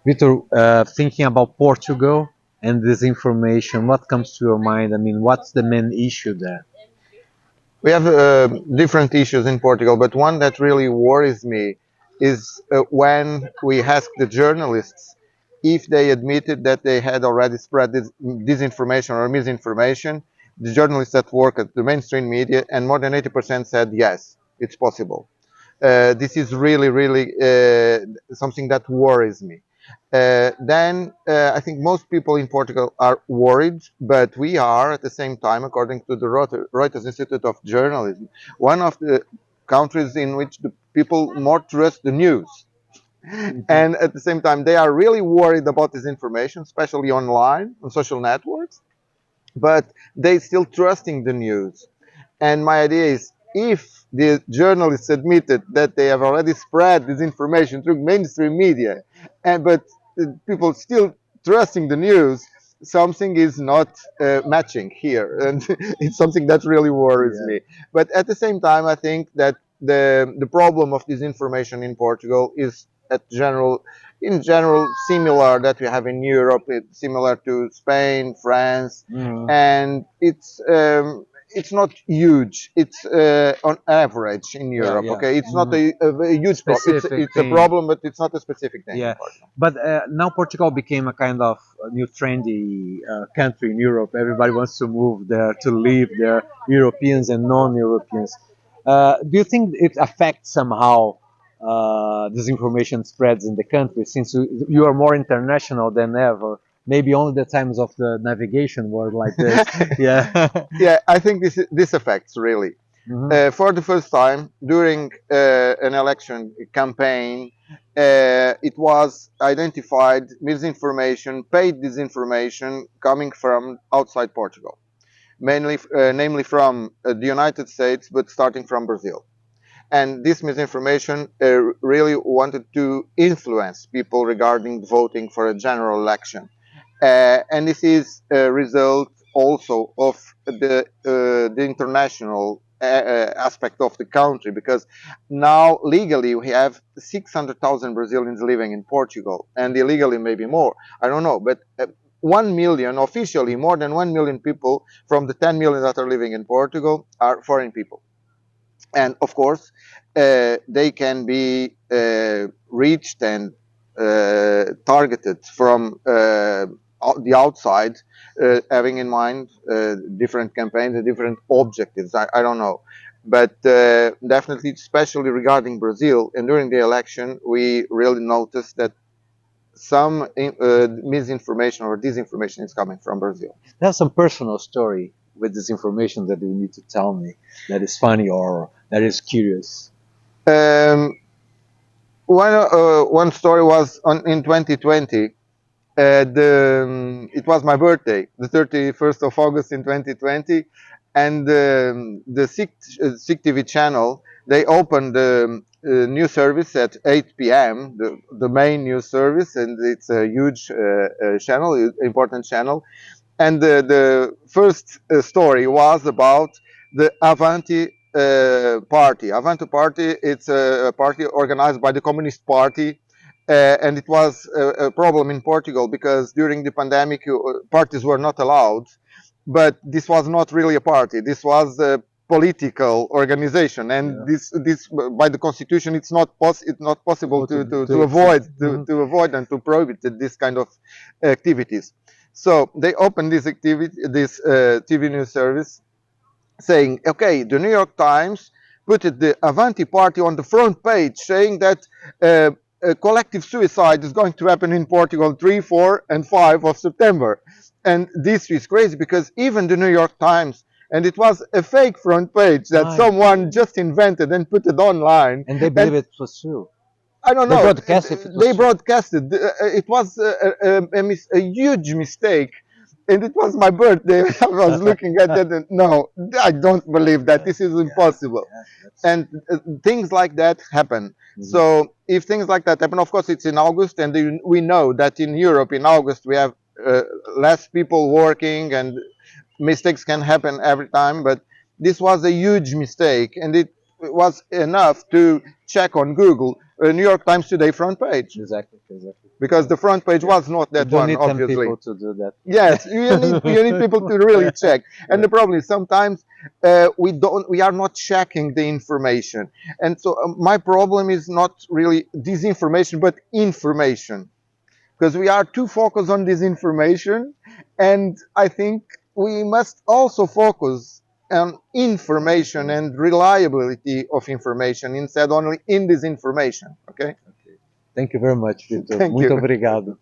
Vitor, thinking about Portugal and disinformation, what comes to your mind? I mean, what's the main issue there? We have different issues in Portugal, but one that really worries me is when we ask the journalists if they admitted that they had already spread this disinformation or misinformation. The journalists that work at the mainstream media, and more than 80% said yes, it's possible. This is really, really something that worries me. Then I think most people in Portugal are worried, but we are at the same time, according to the Reuters Institute of Journalism, one of the countries in which the people more trust the news. Mhm. And at the same time, they are really worried about this information, especially online on social networks, but they still trusting the news. And my idea is if the journalists admitted that they have already spread this information through mainstream media, but people still trusting the news, something is not matching here. And it's something that really worries Yeah. me. But at the same time, I think that the problem of disinformation in Portugal is in general similar that we have in Europe. It's similar to Spain, France, Mhm. and it's not huge. It's on average in Yeah, Europe. yeah. Okay, it's not Mhm. a huge problem. Specific It's a thing. problem, but it's not a specific thing in Yeah, Portugal. but now Portugal became a kind of a new trendy country in Europe. Everybody wants to move there, to live there, Europeans and non-Europeans. Do you think it affects somehow disinformation spreads in the country since you are more international than ever? Maybe only the times of the navigation were like this. Yeah. Yeah, I think this affects really. Hmm. For the first time during an election campaign, it was identified misinformation, paid disinformation coming from outside Portugal, namely from the United States, but starting from Brazil. And this misinformation really wanted to influence people regarding voting for a general election. And this is a result also of the international aspect of the country, because now legally we have 600,000 Brazilians living in Portugal, and illegally maybe more. I don't know, but 1 million officially, more than 1 million people from the 10 million that are living in Portugal are foreign people. And of course, they can be reached and targeted from the outside, having in mind different campaigns and different objectives. I don't know. But definitely, especially regarding Brazil, and during the election, we really noticed that some misinformation or disinformation is coming from Brazil. There's some personal story with this information that you need to tell me that is funny or that is curious. Um, one story was in 2020. It was my birthday, the 31st of August in 2020, and the SIC TV channel, they opened the new service at 8 p.m. The main news service, and it's a huge channel, important channel. And the first story was about the Avanti party. Avanti party, it's a party organized by the Communist Party, and it was a problem in Portugal because during the pandemic, parties were not allowed. But this was not really a party. This was a political organization, and Yeah. this by the constitution, it's not possible Go to to avoid and to prohibit this kind of activities. So they opened this TV news service, saying, okay, the New York Times put the Avanti party on the front page, saying that a collective suicide is going to happen in Portugal 3, 4, and 5 of September. And this is crazy because even the New York Times, and it was a fake front page that Right. someone just invented and put it online. And they believe And it was true. I don't They know. broadcast if it was They true. broadcasted. It was a huge mistake, and it was my birthday. I was looking at that, and no, I don't believe that. This is Yeah, impossible. yeah, that's. And things like that happen. Mhm. So if things like that happen, of course, it's in August, and we know that in Europe in August we have uh, less people working, and mistakes can happen every time. But this was a huge mistake, and it was enough to check on Google, New York Times Today front page. Exactly, exactly. because the front page Yeah. was not You that don't one, need 10 obviously. people to do that. Yes, you need people to really check. And Yeah. the problem is sometimes we are not checking the information. And so my problem is not really disinformation, but information, because we are too focused on disinformation, and I think we must also focus on information and reliability of information instead only in disinformation. Okay. Thank you very much, Vitor. Thank Muito you. obrigado.